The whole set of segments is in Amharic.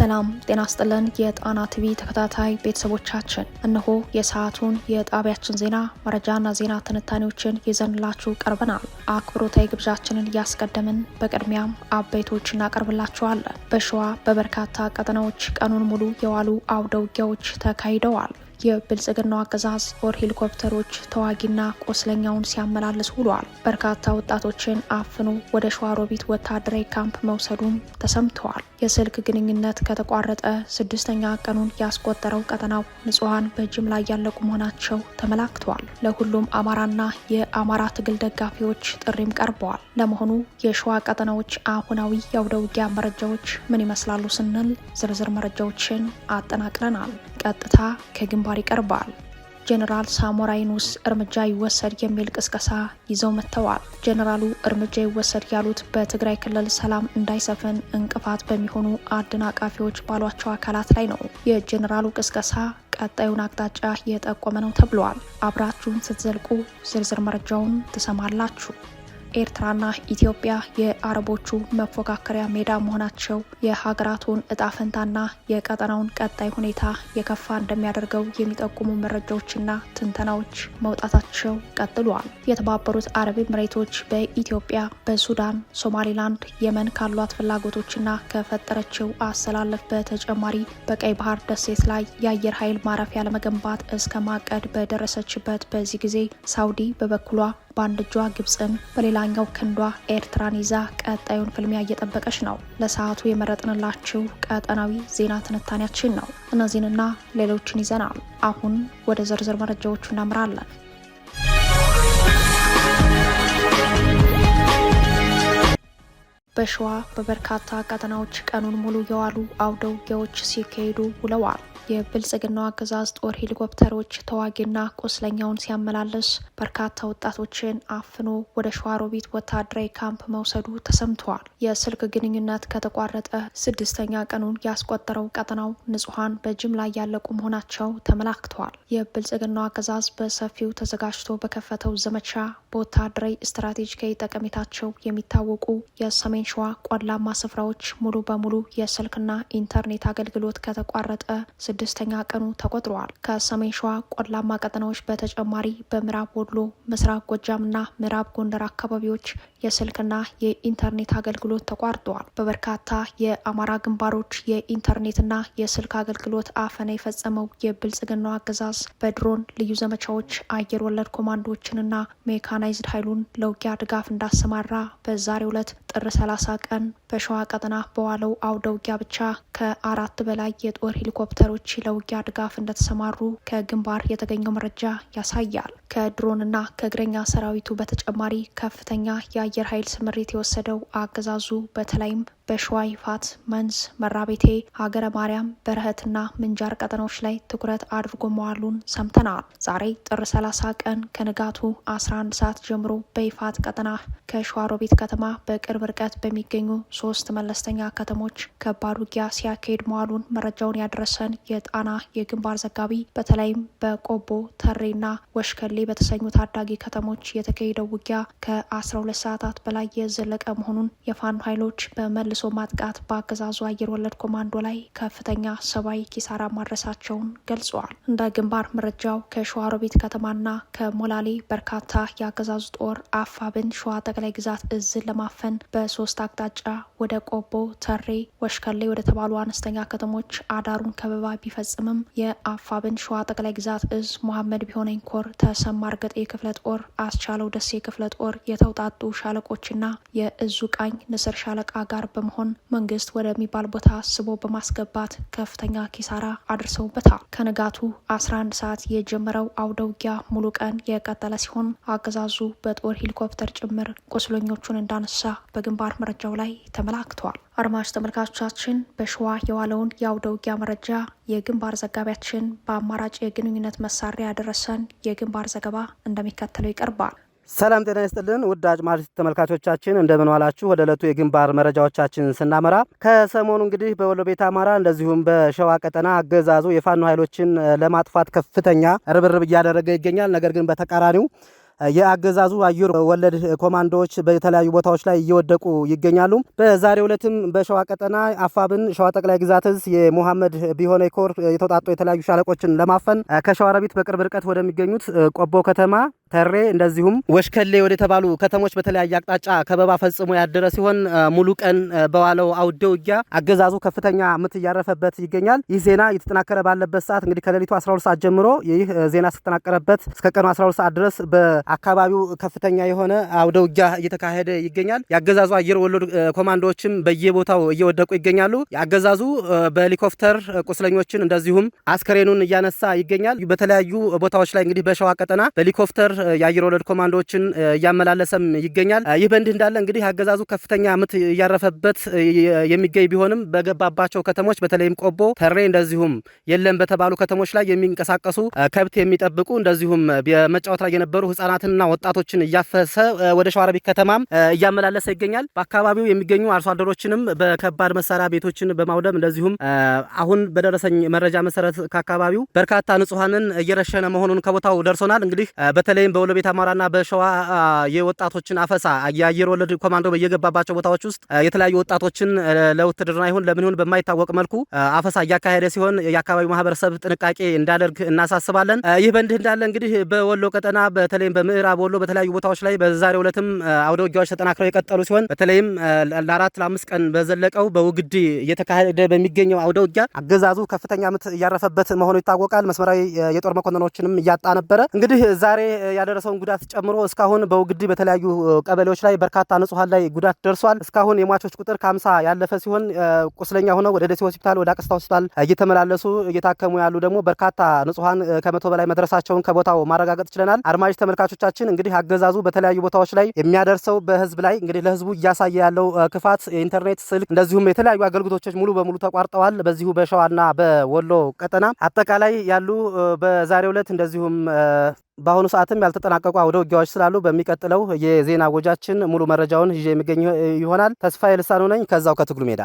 ሰላም ጤና ይስጥልን የጣና ቲቪ ተከታታይ ቤተሰቦቻችን እነሆ የሰዓቱን የጣቢያችን ዜና መረጃና ዜና ትንታኔዎችን ይዘንላችሁ ቀርበናል። አክብሮታዊ ግብዣችንን ያስቀደምን በቅድሚያም አበይቶች እናቀርብላችኋለን። በሸዋ በበርካታ ቀጠናዎች ቀኑን ሙሉ የዋሉ አውደ ውጊያዎች ተካሂደዋል። የብልጽግናው አገዛዝ ጦር ሄሊኮፕተሮች ተዋጊና ቆስለኛውን ሲያመላልስ ውሏል። በርካታ ወጣቶችን አፍኖ ወደ ሸዋሮቢት ወታደራዊ ካምፕ መውሰዱም ተሰምተዋል። የስልክ ግንኙነት ከተቋረጠ 6ኛ ቀኑን ያስቆጠረው ቀጠናው ንጹሃን በጅምላ ያለቁ መሆናቸው ተመላክተዋል። ለሁሉም አማራና የአማራ ትግል ደጋፊዎች ጥሪም ቀርበዋል። ለመሆኑ የሸዋ ቀጠናዎች አሁናዊ የአውደ ውጊያ መረጃዎች ምን ይመስላሉ ስንል ዝርዝር መረጃዎችን አጠናቅረናል። ቀጥታ ከግንባር ይቀርባል። ጄኔራል ሳሞራ የኑስ እርምጃ ይወሰድ የሚል ቅስቀሳ ይዘው መጥተዋል። ጄኔራሉ እርምጃ ይወሰድ ያሉት በትግራይ ክልል ሰላም እንዳይሰፍን እንቅፋት በሚሆኑ አደናቃፊዎች ባሏቸው አካላት ላይ ነው። የጄኔራሉ ቅስቀሳ ቀጣዩን አቅጣጫ የጠቆመ ነው ተብሏል። አብራችሁን ስትዘልቁ ዝርዝር መረጃውን ትሰማላችሁ። ኤርትራና ኢትዮጵያ የአረቦቹ መፎካከሪያ ሜዳ መሆናቸው የሀገራቱን እጣ ፈንታና የቀጠናውን ቀጣይ ሁኔታ የከፋ እንደሚያደርገው የሚጠቁሙ መረጃዎችና ትንተናዎች መውጣታቸው ቀጥሏል። የተባበሩት አረብ ኤምሬቶች በኢትዮጵያ፣ በሱዳን፣ ሶማሊላንድ፣ የመን ካሏት ፍላጎቶችና ከፈጠረችው አሰላለፍ በተጨማሪ በቀይ ባህር ደሴት ላይ የአየር ኃይል ማረፊያ ለመገንባት እስከ ማቀድ በደረሰችበት በዚህ ጊዜ ሳውዲ በበኩሏ በአንድ እጇ ግብፅን በሌላኛው ክንዷ ኤርትራን ይዛ ቀጣዩን ፍልሚያ እየጠበቀች ነው። ለሰዓቱ የመረጥንላችሁ ቀጠናዊ ዜና ትንታኔያችን ነው። እነዚህንና ሌሎችን ይዘናል። አሁን ወደ ዝርዝር መረጃዎቹ እናምራለን። በሸዋ በበርካታ ቀጠናዎች ቀኑን ሙሉ የዋሉ አውደ ውጊያዎች ሲካሄዱ ውለዋል። የብልጽግናው አገዛዝ ጦር ሄሊኮፕተሮች ተዋጊና ቆስለኛውን ሲያመላልስ በርካታ ወጣቶችን አፍኖ ወደ ሸዋሮቢት ወታደራዊ ካምፕ መውሰዱ ተሰምተዋል። የስልክ ግንኙነት ከተቋረጠ 6ኛ ቀኑን ያስቆጠረው ቀጠናው ንጹሃን በጅምላ ያለቁ መሆናቸው ተመላክተዋል። የብልጽግናው አገዛዝ በሰፊው ተዘጋጅቶ በከፈተው ዘመቻ በወታደራዊ ስትራቴጂካዊ ጠቀሜታቸው የሚታወቁ የሰሜን ሸዋ ቆላማ ስፍራዎች ሙሉ በሙሉ የስልክና ኢንተርኔት አገልግሎት ከተቋረጠ 6ኛ ቀኑ ተቆጥሯል። ከሰሜን ሸዋ ቆላማ ቀጠናዎች በተጨማሪ በምዕራብ ወሎ፣ ምስራቅ ጎጃምና ምዕራብ ጎንደር አካባቢዎች የስልክና የኢንተርኔት አገልግሎት ተቋርጠዋል። በበርካታ የአማራ ግንባሮች የኢንተርኔትና የስልክ አገልግሎት አፈና የፈጸመው የብልጽግናው አገዛዝ በድሮን ልዩ ዘመቻዎች አየር ወለድ ኮማንዶዎችንና ሜካናይዝድ ኃይሉን ለውጊያ ድጋፍ እንዳሰማራ በዛሬው ዕለት ጥር 30 ቀን በሸዋ ቀጠና በዋለው አውደ ውጊያ ብቻ ከ4 በላይ የጦር ሄሊኮፕተሮች ለውጊያ ድጋፍ እንደተሰማሩ ከግንባር የተገኘው መረጃ ያሳያል። ከድሮንና ከእግረኛ ሰራዊቱ በተጨማሪ ከፍተኛ የአየር ኃይል ስምሪት የወሰደው አገዛዙ በተለይም በሸዋ ይፋት፣ መንዝ፣ መራቤቴ፣ ሀገረ ማርያም፣ በረህትና ምንጃር ቀጠናዎች ላይ ትኩረት አድርጎ መዋሉን ሰምተናል። ዛሬ ጥር 30 ቀን ከንጋቱ 11 ሰዓት ጀምሮ በይፋት ቀጠና ከሸዋሮቢት ከተማ በቅርብ ርቀት በሚገኙ 3 መለስተኛ ከተሞች ከባድ ውጊያ ሲያካሄድ መዋሉን መረጃውን ያደረሰን የጣና የግንባር ዘጋቢ በተለይም በቆቦ ተሬና ወሽከሌ በተሰኙ ታዳጊ ከተሞች የተካሄደው ውጊያ ከ12 ሰዓታት በላይ የዘለቀ መሆኑን የፋኖ ኃይሎች በመልሶ ማጥቃት በአገዛዙ አየር ወለድ ኮማንዶ ላይ ከፍተኛ ሰብአዊ ኪሳራ ማድረሳቸውን ገልጸዋል። እንደ ግንባር መረጃው ከሸዋሮቢት ከተማና ከሞላሌ በርካታ የአገዛዙ ጦር አፋብን ሸዋ ጠቅላይ ግዛት እዝን ለማፈን በ3 አቅጣጫ ወደ ቆቦ፣ ተሬ፣ ወሽከሌ ወደ ተባሉ አነስተኛ ከተሞች አዳሩን ከበባ ቢፈጽምም የአፋብን ሸዋ ጠቅላይ ግዛት እዝ መሐመድ ቢሆነኝ ኮር፣ ተሰማ እርገጤ ክፍለ ጦር፣ አስቻለው ደሴ ክፍለ ጦር የተውጣጡ ሻለቆችና የእዙ ቃኝ ንስር ሻለቃ ጋር በመሆን መንግስት ወደሚባል ቦታ ስቦ በማስገባት ከፍተኛ ኪሳራ አድርሰውበታል። ከንጋቱ 11 ሰዓት የጀመረው አውደ ውጊያ ሙሉ ቀን የቀጠለ ሲሆን አገዛዙ በጦር ሄሊኮፕተር ጭምር ቁስለኞቹን እንዳነሳ በግንባር መረጃው ላይ ተመላክተዋል። አድማጭ ተመልካቾቻችን በሸዋ የዋለውን የአውደ ውጊያ መረጃ የግንባር ዘጋቢያችን በአማራጭ የግንኙነት መሳሪያ ያደረሰን የግንባር ዘገባ እንደሚከተለው ይቀርባል። ሰላም ጤና ይስጥልን ውድ አድማጭ ተመልካቾቻችን እንደምን ዋላችሁ። ወደ ዕለቱ የግንባር መረጃዎቻችን ስናመራ ከሰሞኑ እንግዲህ በወሎ ቤት አማራ እንደዚሁም በሸዋ ቀጠና አገዛዙ የፋኖ ኃይሎችን ለማጥፋት ከፍተኛ ርብርብ እያደረገ ይገኛል። ነገር ግን በተቃራኒው የአገዛዙ አየር ወለድ ኮማንዶዎች በተለያዩ ቦታዎች ላይ እየወደቁ ይገኛሉ። በዛሬው ዕለትም በሸዋ ቀጠና አፋብን ሸዋ ጠቅላይ ግዛት እዝ የሙሐመድ ቢሆነ ኮር የተውጣጡ የተለያዩ ሻለቆችን ለማፈን ከሸዋሮቢት በቅርብ ርቀት ወደሚገኙት ቆቦ ከተማ ተሬ እንደዚሁም ወሽከሌ ወደ ተባሉ ከተሞች በተለያየ አቅጣጫ ከበባ ፈጽሞ ያደረ ሲሆን ሙሉ ቀን በዋለው አውደ ውጊያ አገዛዙ ከፍተኛ ምት እያረፈበት ይገኛል። ይህ ዜና እየተጠናከረ ባለበት ሰዓት እንግዲህ ከሌሊቱ 12 ሰዓት ጀምሮ ይህ ዜና ሲጠናቀረበት እስከ ቀኑ 12 ሰዓት ድረስ በአካባቢው ከፍተኛ የሆነ አውደ ውጊያ እየተካሄደ ይገኛል። የአገዛዙ አየር ወለድ ኮማንዶዎችም በየቦታው እየወደቁ ይገኛሉ። የአገዛዙ በሄሊኮፕተር ቁስለኞችን እንደዚሁም አስከሬኑን እያነሳ ይገኛል። በተለያዩ ቦታዎች ላይ እንግዲህ በሸዋ ቀጠና በሄሊኮፕተር የአየር ወለድ ኮማንዶዎችን እያመላለሰም ይገኛል። ይህ በእንዲህ እንዳለ እንግዲህ አገዛዙ ከፍተኛ ምት እያረፈበት የሚገኝ ቢሆንም በገባባቸው ከተሞች በተለይም ቆቦ፣ ተሬ እንደዚሁም የለም በተባሉ ከተሞች ላይ የሚንቀሳቀሱ ከብት የሚጠብቁ እንደዚሁም በመጫወት ላይ የነበሩ ህጻናትና ወጣቶችን እያፈሰ ወደ ሸዋሮቢት ከተማም እያመላለሰ ይገኛል። በአካባቢው የሚገኙ አርሶ አደሮችንም በከባድ መሳሪያ ቤቶችን በማውደም እንደዚሁም አሁን በደረሰኝ መረጃ መሰረት ከአካባቢው በርካታ ንጹሃንን እየረሸነ መሆኑን ከቦታው ደርሶናል። እንግዲህ በተለይም በወሎቤት አማራና በሸዋ የወጣቶችን አፈሳ የአየር ወለድ ኮማንዶ በየገባባቸው ቦታዎች ውስጥ የተለያዩ ወጣቶችን ለውትድርና ይሁን ለምን ይሁን በማይታወቅ መልኩ አፈሳ እያካሄደ ሲሆን የአካባቢው ማህበረሰብ ጥንቃቄ እንዳደርግ እናሳስባለን። ይህ በእንዲህ እንዳለ እንግዲህ በወሎ ቀጠና በተለይም በምዕራብ ወሎ በተለያዩ ቦታዎች ላይ በዛሬው ዕለትም አውደ ውጊያዎች ተጠናክረው የቀጠሉ ሲሆን በተለይም ለ4-5 ቀን በዘለቀው በውግዲ እየተካሄደ በሚገኘው አውደ ውጊያ አገዛዙ ከፍተኛ ምት እያረፈበት መሆኑ ይታወቃል። መስመራዊ የጦር መኮንኖችንም እያጣ ነበረ። እንግዲህ ዛሬ ያደረሰውን ጉዳት ጨምሮ እስካሁን በውግዲ በተለያዩ ቀበሌዎች ላይ በርካታ ንጹሃን ላይ ጉዳት ደርሷል። እስካሁን የሟቾች ቁጥር ከ50 ያለፈ ሲሆን ቁስለኛ ሆነው ወደ ደሴ ሆስፒታል ወደ አቅስታ ሆስፒታል እየተመላለሱ እየታከሙ ያሉ ደግሞ በርካታ ንጹሃን ከ100 በላይ መድረሳቸውን ከቦታው ማረጋገጥ ችለናል። አድማጭ ተመልካቾቻችን እንግዲህ አገዛዙ በተለያዩ ቦታዎች ላይ የሚያደርሰው በህዝብ ላይ እንግዲህ ለህዝቡ እያሳየ ያለው ክፋት የኢንተርኔት ስልክ እንደዚሁም የተለያዩ አገልግሎቶች ሙሉ በሙሉ ተቋርጠዋል። በዚሁ በሸዋና በወሎ ቀጠና አጠቃላይ ያሉ በዛሬው ዕለት እንደዚሁም በአሁኑ ሰዓትም ያልተጠናቀቁ አውደ ውጊያዎች ስላሉ በሚቀጥለው የዜና ጎጃችን ሙሉ መረጃውን ይዤ የሚገኝ ይሆናል። ተስፋዬ ልሳኑ ነኝ ከዛው ከትግሉ ሜዳ።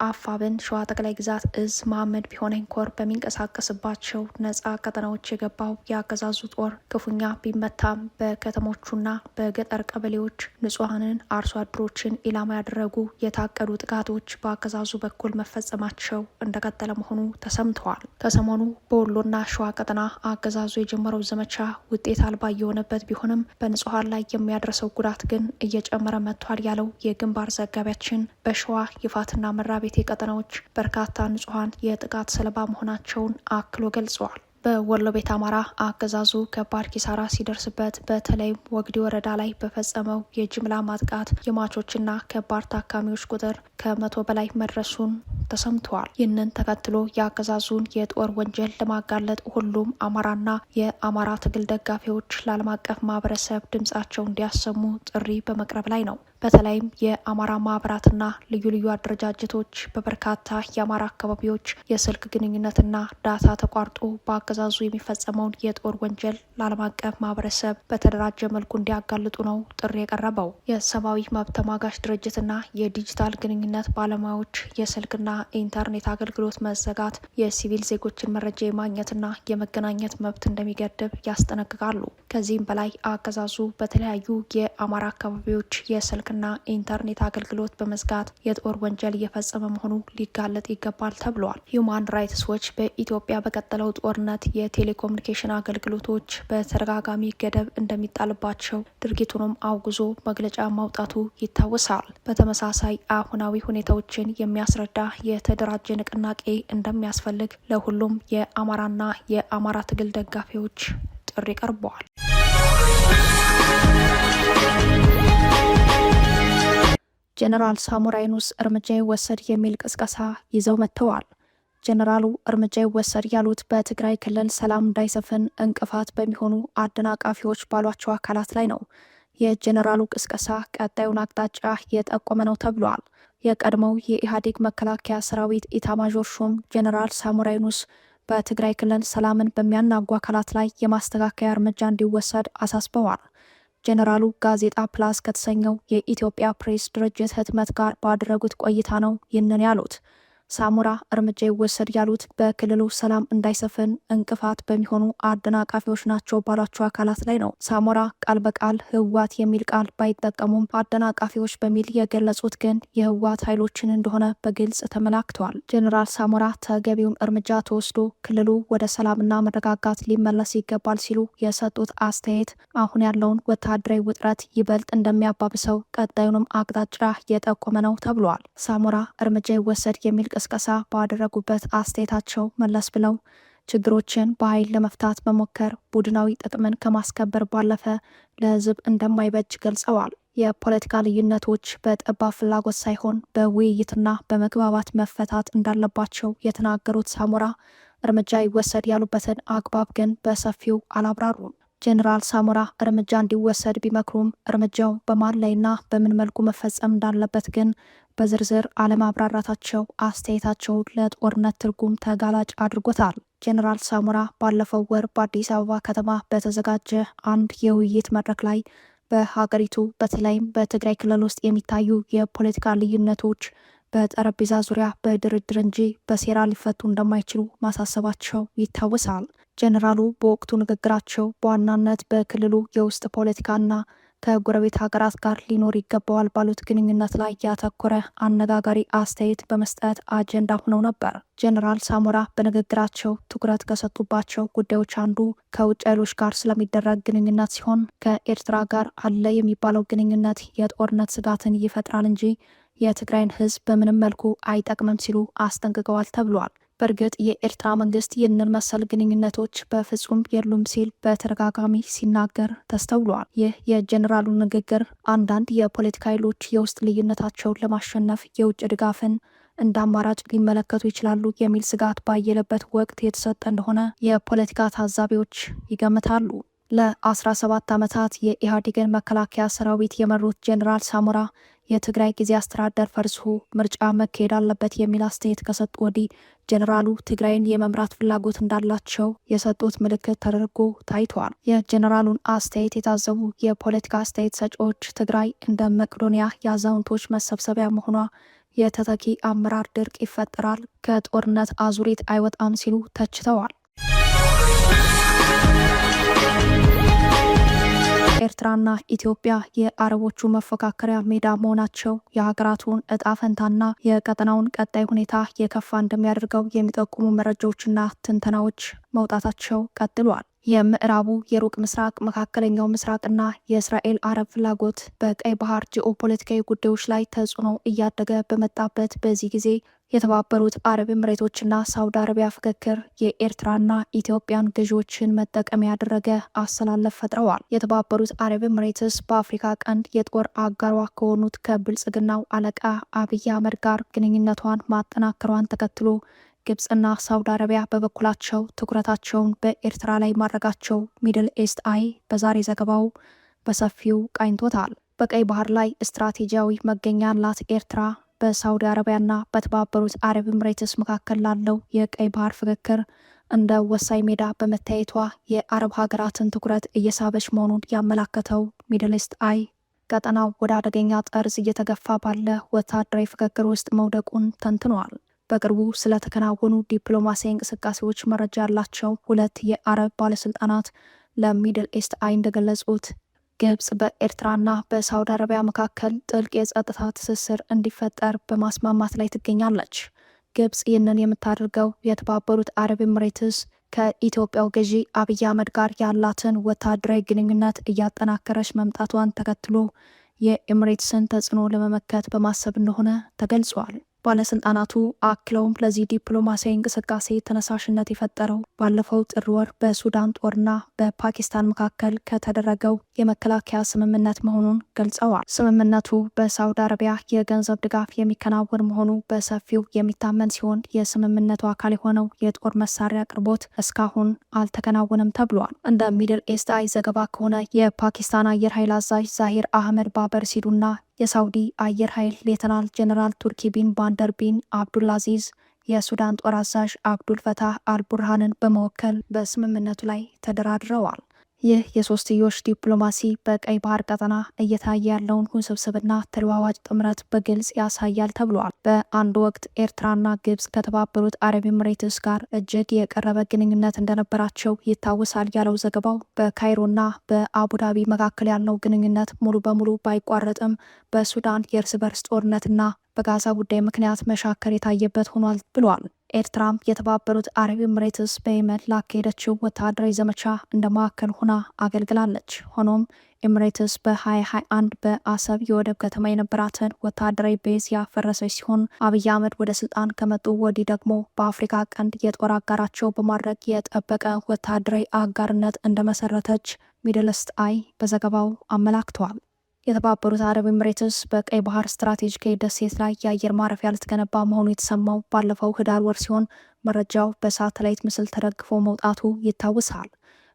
አፋብን ሸዋ ጠቅላይ ግዛት እዝ መሐመድ ቢሆነ ኮር በሚንቀሳቀስባቸው ነጻ ቀጠናዎች የገባው የአገዛዙ ጦር ክፉኛ ቢመታም በከተሞቹና በገጠር ቀበሌዎች ንጹሐንን አርሶ አደሮችን ኢላማ ያደረጉ የታቀዱ ጥቃቶች በአገዛዙ በኩል መፈጸማቸው እንደቀጠለ መሆኑ ተሰምተዋል። ከሰሞኑ በወሎና ሸዋ ቀጠና አገዛዙ የጀመረው ዘመቻ ውጤት አልባ የሆነበት ቢሆንም በንጹሐን ላይ የሚያደርሰው ጉዳት ግን እየጨመረ መጥቷል ያለው የግንባር ዘጋቢያችን በሸዋ ይፋትና መራቤቴ ቀጠናዎች በርካታ ንጹሃን የጥቃት ሰለባ መሆናቸውን አክሎ ገልጸዋል። በወሎ ቤት አማራ አገዛዙ ከባድ ኪሳራ ሲደርስበት በተለይም ወግዲ ወረዳ ላይ በፈጸመው የጅምላ ማጥቃት የሟቾችና ከባድ ታካሚዎች ቁጥር ከ100 በላይ መድረሱን ተሰምተዋል። ይህንን ተከትሎ የአገዛዙን የጦር ወንጀል ለማጋለጥ ሁሉም አማራና የአማራ ትግል ደጋፊዎች ለዓለም አቀፍ ማህበረሰብ ድምጻቸው እንዲያሰሙ ጥሪ በመቅረብ ላይ ነው። በተለይም የአማራ ማህበራትና ልዩ ልዩ አደረጃጀቶች በበርካታ የአማራ አካባቢዎች የስልክ ግንኙነትና ዳታ ተቋርጦ በአገዛዙ የሚፈጸመውን የጦር ወንጀል ለዓለም አቀፍ ማህበረሰብ በተደራጀ መልኩ እንዲያጋልጡ ነው ጥሪ የቀረበው። የሰብአዊ መብት ተሟጋች ድርጅትና የዲጂታል ግንኙነት ባለሙያዎች የስልክና ኢንተርኔት አገልግሎት መዘጋት የሲቪል ዜጎችን መረጃ የማግኘትና የመገናኘት መብት እንደሚገድብ ያስጠነቅቃሉ። ከዚህም በላይ አገዛዙ በተለያዩ የአማራ አካባቢዎች የስልክ ና ኢንተርኔት አገልግሎት በመዝጋት የጦር ወንጀል እየፈጸመ መሆኑ ሊጋለጥ ይገባል ተብሏል። ሂዩማን ራይትስ ዎች በኢትዮጵያ በቀጠለው ጦርነት የቴሌኮሙኒኬሽን አገልግሎቶች በተደጋጋሚ ገደብ እንደሚጣልባቸው ድርጊቱንም አውግዞ መግለጫ ማውጣቱ ይታወሳል። በተመሳሳይ አሁናዊ ሁኔታዎችን የሚያስረዳ የተደራጀ ንቅናቄ እንደሚያስፈልግ ለሁሉም የአማራና የአማራ ትግል ደጋፊዎች ጥሪ ቀርበዋል። ጀነራል ሳሞራ የኑስ እርምጃ ይወሰድ የሚል ቅስቀሳ ይዘው መጥተዋል። ጀነራሉ እርምጃ ይወሰድ ያሉት በትግራይ ክልል ሰላም እንዳይሰፍን እንቅፋት በሚሆኑ አደናቃፊዎች ባሏቸው አካላት ላይ ነው። የጀነራሉ ቅስቀሳ ቀጣዩን አቅጣጫ የጠቆመ ነው ተብሏል። የቀድሞው የኢህአዴግ መከላከያ ሰራዊት ኢታማዦር ሹም ጀነራል ሳሞራ የኑስ በትግራይ ክልል ሰላምን በሚያናጉ አካላት ላይ የማስተካከያ እርምጃ እንዲወሰድ አሳስበዋል። ጀነራሉ ጋዜጣ ፕላስ ከተሰኘው የኢትዮጵያ ፕሬስ ድርጅት ህትመት ጋር ባደረጉት ቆይታ ነው ይህንን ያሉት። ሳሞራ እርምጃ ይወሰድ ያሉት በክልሉ ሰላም እንዳይሰፍን እንቅፋት በሚሆኑ አደናቃፊዎች ናቸው ባሏቸው አካላት ላይ ነው። ሳሞራ ቃል በቃል ህወሓት የሚል ቃል ባይጠቀሙም አደናቃፊዎች በሚል የገለጹት ግን የህወሓት ኃይሎችን እንደሆነ በግልጽ ተመላክተዋል። ጄኔራል ሳሞራ ተገቢውን እርምጃ ተወስዶ ክልሉ ወደ ሰላምና መረጋጋት ሊመለስ ይገባል ሲሉ የሰጡት አስተያየት አሁን ያለውን ወታደራዊ ውጥረት ይበልጥ እንደሚያባብሰው ቀጣዩንም አቅጣጫ የጠቆመ ነው ተብሏል። ሳሞራ እርምጃ ይወሰድ የሚል ቅስቀሳ ባደረጉበት አስተያየታቸው መለስ ብለው ችግሮችን በኃይል ለመፍታት መሞከር ቡድናዊ ጥቅምን ከማስከበር ባለፈ ለህዝብ እንደማይበጅ ገልጸዋል። የፖለቲካ ልዩነቶች በጠባብ ፍላጎት ሳይሆን በውይይትና በመግባባት መፈታት እንዳለባቸው የተናገሩት ሳሞራ እርምጃ ይወሰድ ያሉበትን አግባብ ግን በሰፊው አላብራሩም። ጄኔራል ሳሞራ እርምጃ እንዲወሰድ ቢመክሩም እርምጃው በማን ላይና በምን መልኩ መፈጸም እንዳለበት ግን በዝርዝር አለማብራራታቸው አስተያየታቸው ለጦርነት ትርጉም ተጋላጭ አድርጎታል። ጄኔራል ሳሞራ ባለፈው ወር በአዲስ አበባ ከተማ በተዘጋጀ አንድ የውይይት መድረክ ላይ በሀገሪቱ በተለይም በትግራይ ክልል ውስጥ የሚታዩ የፖለቲካ ልዩነቶች በጠረጴዛ ዙሪያ በድርድር እንጂ በሴራ ሊፈቱ እንደማይችሉ ማሳሰባቸው ይታወሳል። ጄኔራሉ በወቅቱ ንግግራቸው በዋናነት በክልሉ የውስጥ ፖለቲካና ከጎረቤት ሀገራት ጋር ሊኖር ይገባዋል ባሉት ግንኙነት ላይ ያተኮረ አነጋጋሪ አስተያየት በመስጠት አጀንዳ ሆነው ነበር። ጄኔራል ሳሞራ በንግግራቸው ትኩረት ከሰጡባቸው ጉዳዮች አንዱ ከውጭ ኃይሎች ጋር ስለሚደረግ ግንኙነት ሲሆን ከኤርትራ ጋር አለ የሚባለው ግንኙነት የጦርነት ስጋትን ይፈጥራል እንጂ የትግራይን ሕዝብ በምንም መልኩ አይጠቅምም ሲሉ አስጠንቅቀዋል ተብሏል። በእርግጥ የኤርትራ መንግስት ይህንን መሰል ግንኙነቶች በፍጹም የሉም ሲል በተደጋጋሚ ሲናገር ተስተውሏል። ይህ የጄኔራሉ ንግግር አንዳንድ የፖለቲካ ኃይሎች የውስጥ ልዩነታቸውን ለማሸነፍ የውጭ ድጋፍን እንደ አማራጭ ሊመለከቱ ይችላሉ የሚል ስጋት ባየለበት ወቅት የተሰጠ እንደሆነ የፖለቲካ ታዛቢዎች ይገምታሉ። ለ17 ዓመታት የኢህአዴግን መከላከያ ሰራዊት የመሩት ጄኔራል ሳሞራ የትግራይ ጊዜ አስተዳደር ፈርሶ ምርጫ መካሄድ አለበት የሚል አስተያየት ከሰጡ ወዲህ ጄኔራሉ ትግራይን የመምራት ፍላጎት እንዳላቸው የሰጡት ምልክት ተደርጎ ታይቷል። የጄኔራሉን አስተያየት የታዘቡ የፖለቲካ አስተያየት ሰጪዎች ትግራይ እንደ መቄዶንያ የአዛውንቶች መሰብሰቢያ መሆኗ የተተኪ አመራር ድርቅ ይፈጠራል፣ ከጦርነት አዙሪት አይወጣም ሲሉ ተችተዋል። ኤርትራና ኢትዮጵያ የአረቦቹ መፎካከሪያ ሜዳ መሆናቸው የሀገራቱን እጣ ፈንታና የቀጠናውን ቀጣይ ሁኔታ የከፋ እንደሚያደርገው የሚጠቁሙ መረጃዎችና ትንተናዎች መውጣታቸው ቀጥሏል። የምዕራቡ የሩቅ ምስራቅ፣ መካከለኛው ምስራቅና የእስራኤል አረብ ፍላጎት በቀይ ባህር ጂኦፖለቲካዊ ጉዳዮች ላይ ተጽዕኖ እያደገ በመጣበት በዚህ ጊዜ የተባበሩት አረብ ኤምሬቶችና ሳውዲ አረቢያ ፍክክር የኤርትራና ኢትዮጵያን ገዢዎችን መጠቀሚያ ያደረገ አሰላለፍ ፈጥረዋል። የተባበሩት አረብ ኤምሬትስ በአፍሪካ ቀንድ የጦር አጋሯ ከሆኑት ከብልጽግናው አለቃ አብይ አህመድ ጋር ግንኙነቷን ማጠናከሯን ተከትሎ ግብጽና ሳውዲ አረቢያ በበኩላቸው ትኩረታቸውን በኤርትራ ላይ ማድረጋቸው ሚድል ኢስት አይ በዛሬ ዘገባው በሰፊው ቃኝቶታል። በቀይ ባህር ላይ ስትራቴጂያዊ መገኛ ያላት ኤርትራ በሳውዲ አረቢያና በተባበሩት አረብ ኤምሬትስ መካከል ላለው የቀይ ባህር ፍክክር እንደ ወሳኝ ሜዳ በመታየቷ የአረብ ሀገራትን ትኩረት እየሳበች መሆኑን ያመላከተው ሚድል ኢስት አይ ቀጠናው ወደ አደገኛ ጠርዝ እየተገፋ ባለ ወታደራዊ ፍክክር ውስጥ መውደቁን ተንትኗል። በቅርቡ ስለተከናወኑ ዲፕሎማሲያዊ እንቅስቃሴዎች መረጃ ያላቸው ሁለት የአረብ ባለስልጣናት ለሚድል ኢስት አይ እንደገለጹት ግብጽ በኤርትራና በሳውዲ አረቢያ መካከል ጥልቅ የጸጥታ ትስስር እንዲፈጠር በማስማማት ላይ ትገኛለች። ግብጽ ይህንን የምታደርገው የተባበሩት አረብ ኤምሬትስ ከኢትዮጵያው ገዢ አብይ አህመድ ጋር ያላትን ወታደራዊ ግንኙነት እያጠናከረች መምጣቷን ተከትሎ የኤምሬትስን ተጽዕኖ ለመመከት በማሰብ እንደሆነ ተገልጿል። ባለስልጣናቱ አክለውም ለዚህ ዲፕሎማሲያዊ እንቅስቃሴ ተነሳሽነት የፈጠረው ባለፈው ጥር ወር በሱዳን ጦርና በፓኪስታን መካከል ከተደረገው የመከላከያ ስምምነት መሆኑን ገልጸዋል። ስምምነቱ በሳውዲ አረቢያ የገንዘብ ድጋፍ የሚከናወን መሆኑ በሰፊው የሚታመን ሲሆን የስምምነቱ አካል የሆነው የጦር መሳሪያ አቅርቦት እስካሁን አልተከናወነም ተብሏል። እንደ ሚድል ኢስት አይ ዘገባ ከሆነ የፓኪስታን አየር ኃይል አዛዥ ዛሂር አህመድ ባበር ሲሉና የሳውዲ አየር ኃይል ሌተናል ጀነራል ቱርኪ ቢን ባንደር ቢን አብዱልአዚዝ የሱዳን ጦር አዛዥ አብዱል ፈታህ አልቡርሃንን በመወከል በስምምነቱ ላይ ተደራድረዋል። ይህ የሶስትዮሽ ዲፕሎማሲ በቀይ ባህር ቀጠና እየታየ ያለውን ውስብስብና ተለዋዋጭ ጥምረት በግልጽ ያሳያል ተብሏል። በአንድ ወቅት ኤርትራና ግብጽ ከተባበሩት አረብ ኤምሬትስ ጋር እጅግ የቀረበ ግንኙነት እንደነበራቸው ይታወሳል ያለው ዘገባው በካይሮና በአቡዳቢ መካከል ያለው ግንኙነት ሙሉ በሙሉ ባይቋረጥም በሱዳን የእርስ በርስ ጦርነትና በጋዛ ጉዳይ ምክንያት መሻከር የታየበት ሆኗል ብሏል። ኤርትራም የተባበሩት አረብ ኤምሬትስ በየመን ላካሄደችው ወታደራዊ ዘመቻ እንደ ማዕከል ሆና አገልግላለች። ሆኖም ኤምሬትስ በ2021 በአሰብ የወደብ ከተማ የነበራትን ወታደራዊ ቤዝ ያፈረሰች ሲሆን አብይ አህመድ ወደ ስልጣን ከመጡ ወዲህ ደግሞ በአፍሪካ ቀንድ የጦር አጋራቸው በማድረግ የጠበቀ ወታደራዊ አጋርነት እንደመሰረተች ሚድል ኢስት አይ በዘገባው አመላክተዋል። የተባበሩት አረብ ኤምሬትስ በቀይ ባህር ስትራቴጂካዊ ደሴት ላይ የአየር ማረፊያ ልትገነባ መሆኑ የተሰማው ባለፈው ህዳር ወር ሲሆን መረጃው በሳተላይት ምስል ተደግፎ መውጣቱ ይታወሳል።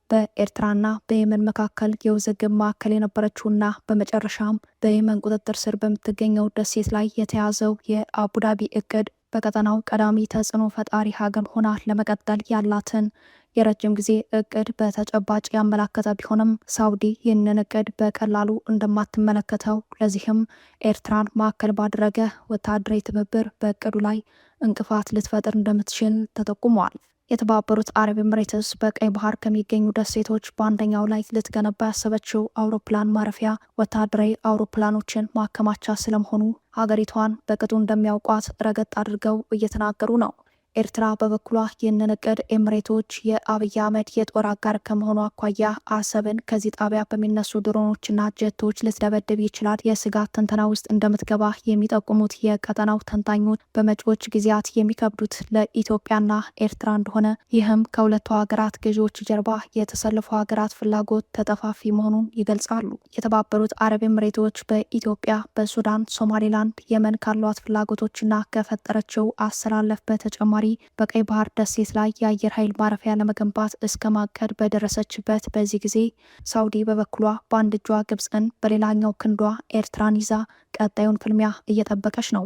በኤርትራና በየመን መካከል የውዝግብ ማዕከል የነበረችውና በመጨረሻም በየመን ቁጥጥር ስር በምትገኘው ደሴት ላይ የተያዘው የአቡዳቢ እቅድ በቀጠናው ቀዳሚ ተጽዕኖ ፈጣሪ ሀገር ሆና ለመቀጠል ያላትን የረጅም ጊዜ እቅድ በተጨባጭ ያመላከተ ቢሆንም ሳውዲ ይህንን እቅድ በቀላሉ እንደማትመለከተው፣ ለዚህም ኤርትራን ማዕከል ባደረገ ወታደራዊ ትብብር በእቅዱ ላይ እንቅፋት ልትፈጥር እንደምትችል ተጠቁሟል። የተባበሩት አረብ ኤምሬትስ በቀይ ባህር ከሚገኙ ደሴቶች በአንደኛው ላይ ልትገነባ ያሰበችው አውሮፕላን ማረፊያ ወታደራዊ አውሮፕላኖችን ማከማቻ ስለመሆኑ ሀገሪቷን በቅጡ እንደሚያውቋት ረገጥ አድርገው እየተናገሩ ነው። ኤርትራ በበኩሏ ይህንን እቅድ ኤምሬቶች የአብይ አህመድ የጦር አጋር ከመሆኑ አኳያ አሰብን ከዚህ ጣቢያ በሚነሱ ድሮኖችና ጀቶች ልትደበድብ ይችላል የስጋት ትንተና ውስጥ እንደምትገባ የሚጠቁሙት የቀጠናው ተንታኞች በመጪዎች ጊዜያት የሚከብዱት ለኢትዮጵያና ኤርትራ እንደሆነ፣ ይህም ከሁለቱ ሀገራት ገዢዎች ጀርባ የተሰለፉ ሀገራት ፍላጎት ተጠፋፊ መሆኑን ይገልጻሉ። የተባበሩት አረብ ኤምሬቶች በኢትዮጵያ፣ በሱዳን፣ ሶማሌላንድ፣ የመን ካሏት ፍላጎቶችና ከፈጠረችው አሰላለፍ በተጨማሪ በቀይ ባህር ደሴት ላይ የአየር ኃይል ማረፊያ ለመገንባት እስከ ማቀድ በደረሰችበት በዚህ ጊዜ ሳውዲ በበኩሏ በአንድ እጇ ግብፅን በሌላኛው ክንዷ ኤርትራን ይዛ ቀጣዩን ፍልሚያ እየጠበቀች ነው።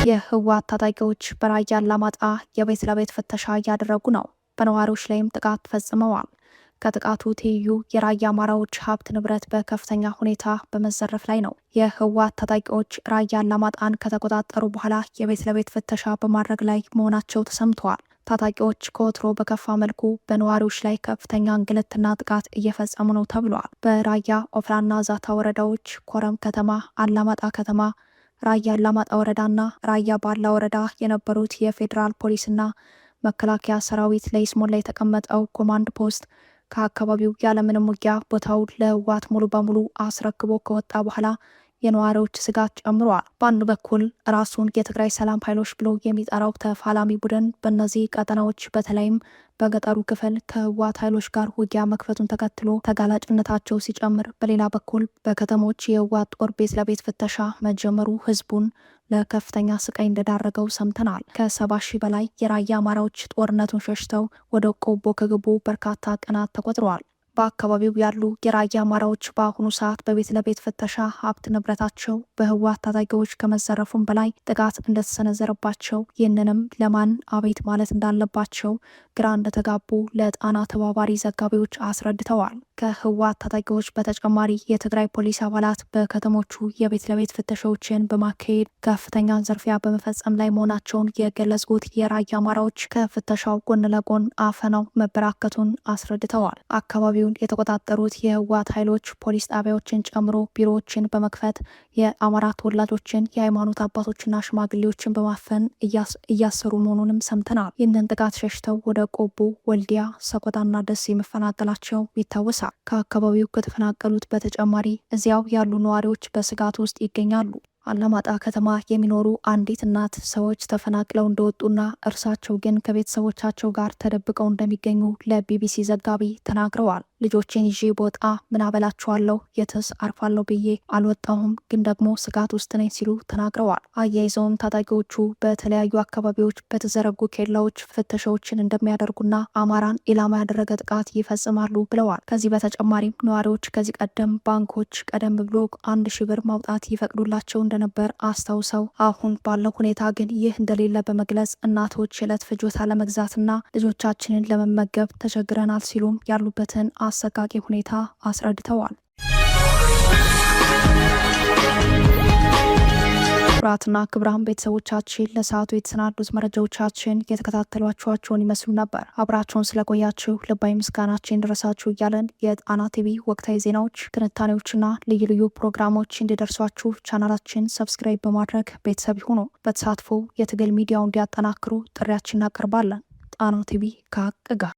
የህወሓት ታጣቂዎች በራያ አላማጣ የቤት ለቤት ፍተሻ እያደረጉ ነው። በነዋሪዎች ላይም ጥቃት ፈጽመዋል። ከጥቃቱ ትይዩ የራያ አማራዎች ሀብት ንብረት በከፍተኛ ሁኔታ በመዘረፍ ላይ ነው። የህወሓት ታጣቂዎች ራያ አላማጣን ከተቆጣጠሩ በኋላ የቤት ለቤት ፍተሻ በማድረግ ላይ መሆናቸው ተሰምተዋል። ታጣቂዎች ከወትሮ በከፋ መልኩ በነዋሪዎች ላይ ከፍተኛ እንግልትና ጥቃት እየፈጸሙ ነው ተብሏል። በራያ ኦፍላና ዛታ ወረዳዎች ኮረም ከተማ፣ አላማጣ ከተማ፣ ራያ አላማጣ ወረዳና ራያ ባላ ወረዳ የነበሩት የፌዴራል ፖሊስና መከላከያ ሰራዊት ለይስሙላ የተቀመጠው ኮማንድ ፖስት ከአካባቢው ያለምንም ውጊያ ቦታውን ለህወሓት ሙሉ በሙሉ አስረክቦ ከወጣ በኋላ የነዋሪዎች ስጋት ጨምሯል። በአንድ በኩል ራሱን የትግራይ ሰላም ኃይሎች ብሎ የሚጠራው ተፋላሚ ቡድን በእነዚህ ቀጠናዎች በተለይም በገጠሩ ክፍል ከህወሓት ኃይሎች ጋር ውጊያ መክፈቱን ተከትሎ ተጋላጭነታቸው ሲጨምር፣ በሌላ በኩል በከተሞች የህወሓት ጦር ቤት ለቤት ፍተሻ መጀመሩ ህዝቡን ለከፍተኛ ስቃይ እንደዳረገው ሰምተናል። ከ70 ሺህ በላይ የራያ አማራዎች ጦርነቱን ሸሽተው ወደ ቆቦ ከገቡ በርካታ ቀናት ተቆጥረዋል። በአካባቢው ያሉ የራያ አማራዎች በአሁኑ ሰዓት በቤት ለቤት ፍተሻ ሀብት ንብረታቸው በህወሓት ታጣቂዎች ከመዘረፉም በላይ ጥቃት እንደተሰነዘረባቸው፣ ይህንንም ለማን አቤት ማለት እንዳለባቸው ግራ እንደተጋቡ ለጣና ተባባሪ ዘጋቢዎች አስረድተዋል። ከህወሓት ታጣቂዎች በተጨማሪ የትግራይ ፖሊስ አባላት በከተሞቹ የቤት ለቤት ፍተሻዎችን በማካሄድ ከፍተኛ ዘርፊያ በመፈጸም ላይ መሆናቸውን የገለጹት የራያ አማራዎች ከፍተሻው ጎን ለጎን አፈናው መበራከቱን አስረድተዋል። አካባቢውን የተቆጣጠሩት የህወሓት ኃይሎች ፖሊስ ጣቢያዎችን ጨምሮ ቢሮዎችን በመክፈት የአማራ ተወላጆችን፣ የሃይማኖት አባቶችና ሽማግሌዎችን በማፈን እያሰሩ መሆኑንም ሰምተናል። ይህንን ጥቃት ሸሽተው ወደ ቆቦ፣ ወልዲያ፣ ሰቆጣና ደሴ መፈናቀላቸው ይታወሳል። ከአካባቢው ከተፈናቀሉት በተጨማሪ እዚያው ያሉ ነዋሪዎች በስጋት ውስጥ ይገኛሉ። አላማጣ ከተማ የሚኖሩ አንዲት እናት ሰዎች ተፈናቅለው እንደወጡና እርሳቸው ግን ከቤተሰቦቻቸው ጋር ተደብቀው እንደሚገኙ ለቢቢሲ ዘጋቢ ተናግረዋል። ልጆቼን ይዤ በወጣ ምን አበላቸዋለሁ? የትስ አርፋለሁ ብዬ አልወጣሁም፣ ግን ደግሞ ስጋት ውስጥ ነኝ ሲሉ ተናግረዋል። አያይዘውም ታጣቂዎቹ በተለያዩ አካባቢዎች በተዘረጉ ኬላዎች ፍተሻዎችን እንደሚያደርጉና አማራን ኢላማ ያደረገ ጥቃት ይፈጽማሉ ብለዋል። ከዚህ በተጨማሪም ነዋሪዎች ከዚህ ቀደም ባንኮች ቀደም ብሎ 1000 ብር ማውጣት ይፈቅዱላቸው እንደነበር አስታውሰው አሁን ባለው ሁኔታ ግን ይህ እንደሌለ በመግለጽ እናቶች የዕለት ፍጆታ ለመግዛትና ልጆቻችንን ለመመገብ ተቸግረናል ሲሉም ያሉበትን አሰቃቂ ሁኔታ አስረድተዋል። ክቡራትና ክቡራን ቤተሰቦቻችን ለሰዓቱ የተሰናዱት መረጃዎቻችን የተከታተሏችኋቸውን ይመስሉ ነበር። አብራችሁን ስለቆያችሁ ልባዊ ምስጋናችን ድረሳችሁ እያለን የጣና ቲቪ ወቅታዊ ዜናዎች፣ ትንታኔዎችና ልዩ ልዩ ፕሮግራሞች እንዲደርሷችሁ ቻናላችን ሰብስክራይብ በማድረግ ቤተሰብ ይሁኑ። በተሳትፎ የትግል ሚዲያውን እንዲያጠናክሩ ጥሪያችን እናቀርባለን። ጣና ቲቪ ከሀቅ ጋር